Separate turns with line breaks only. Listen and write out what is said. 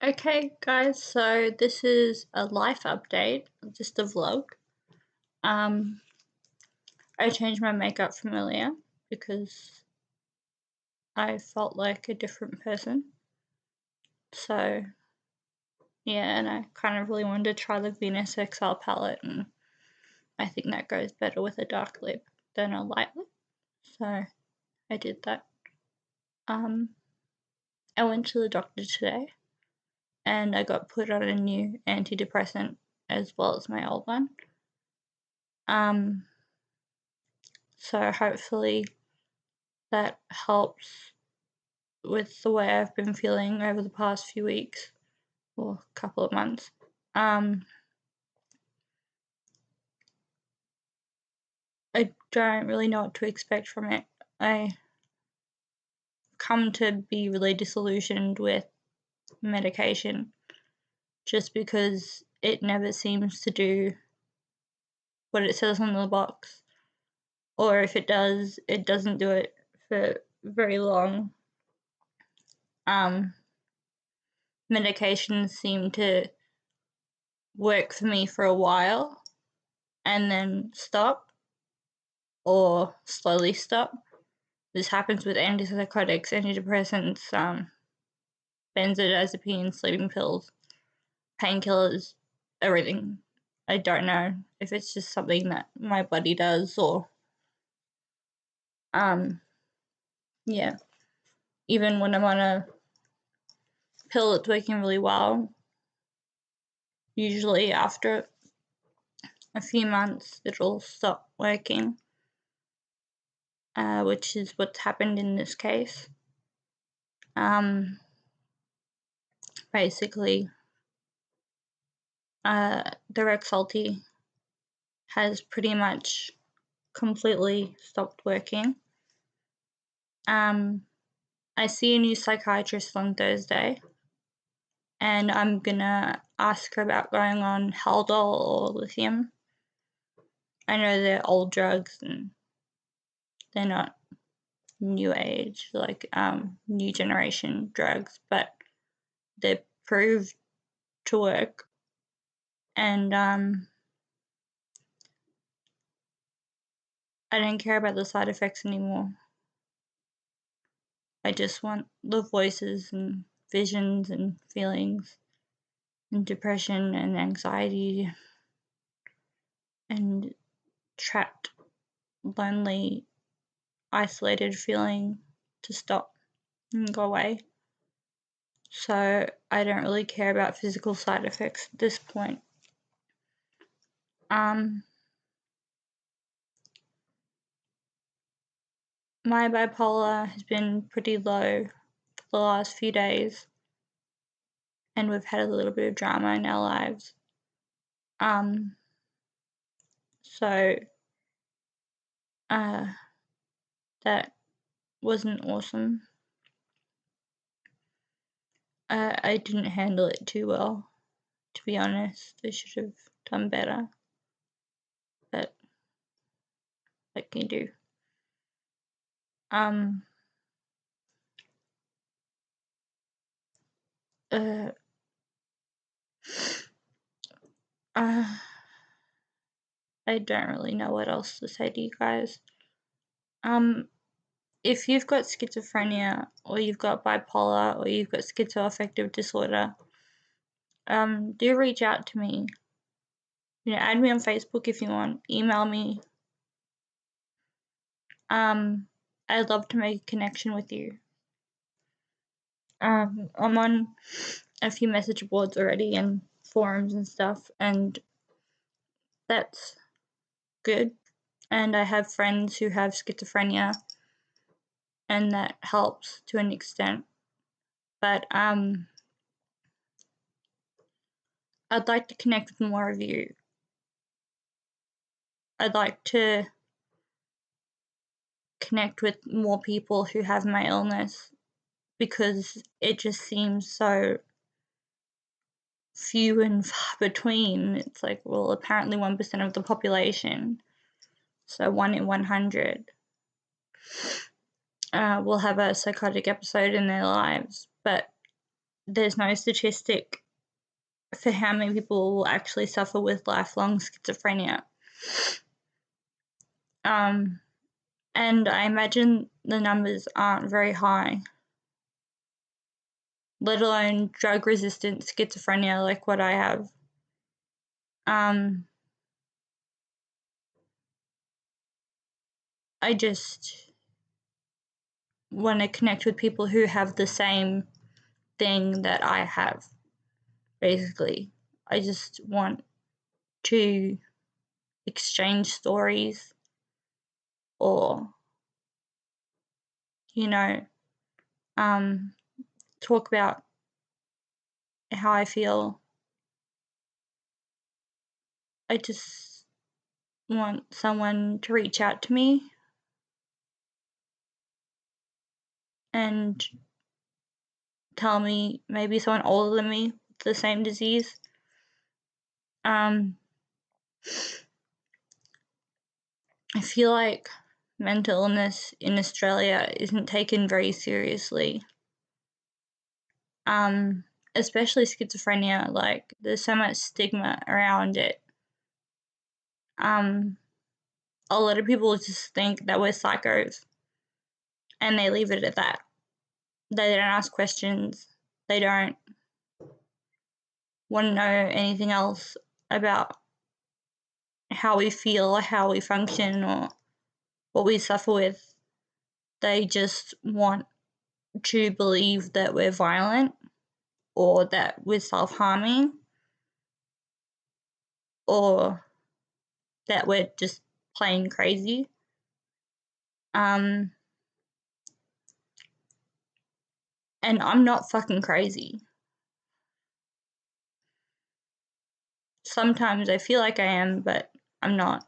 Okay, guys, so this is a life update, just a vlog. I changed my makeup from earlier because I felt like a different person. So, yeah, and I kind of really wanted to try the Venus XL palette, and I think that goes better with a dark lip than a light lip. So, I did that. I went to the doctor today, and I got put on a new antidepressant as well as my old one. So hopefully that helps with the way I've been feeling over the past few weeks or couple of months. I don't really know what to expect from it. I come to be really disillusioned with medication just because it never seems to do what it says on the box. Or if it does, it doesn't do it for very long. Medications seem to work for me for a while and then stop or slowly stop. This happens with antipsychotics, antidepressants, benzodiazepines, sleeping pills, painkillers, everything. I don't know if it's just something that my body does or yeah. Even when I'm on a pill that's working really well, usually after a few months it'll stop working, which is what's happened in this case. Basically, the Rexulti has pretty much completely stopped working. I see a new psychiatrist on Thursday, and I'm gonna ask her about going on Haldol or lithium. I know they're old drugs and they're not new age, like new generation drugs, but they're proved to work. And I don't care about the side effects anymore. I just want the voices and visions and feelings and depression and anxiety and trapped, lonely, isolated feeling to stop and go away. So I don't really care about physical side effects at this point. My bipolar has been pretty low for the last few days, and we've had a little bit of drama in our lives. So that wasn't awesome. I didn't handle it too well, to be honest. I should have done better, but what can you do? I don't really know what else to say to you guys. If you've got schizophrenia or you've got bipolar or you've got schizoaffective disorder, do reach out to me. Add me on Facebook if you want. Email me. I'd love to make a connection with you. I'm on a few message boards already and forums and stuff, and that's good. And I have friends who have schizophrenia, and that helps to an extent. But I'd like to connect with more of you. I'd like to connect with more people who have my illness because it just seems so few and far between. It's like, well, apparently 1% of the population, so 1 in 100, will have a psychotic episode in their lives, but there's no statistic for how many people will actually suffer with lifelong schizophrenia. And I imagine the numbers aren't very high, let alone drug-resistant schizophrenia like what I have. I just want to connect with people who have the same thing that I have, basically. I just want to exchange stories or, talk about how I feel. I just want someone to reach out to me and tell me, maybe someone older than me with the same disease. I feel like mental illness in Australia isn't taken very seriously. Especially schizophrenia, like there's so much stigma around it. A lot of people just think that we're psychos and they leave it at that. They don't ask questions. They don't want to know anything else about how we feel, or how we function, or what we suffer with. They just want to believe that we're violent, or that we're self-harming, or that we're just plain crazy. And I'm not fucking crazy. Sometimes I feel like I am, but I'm not.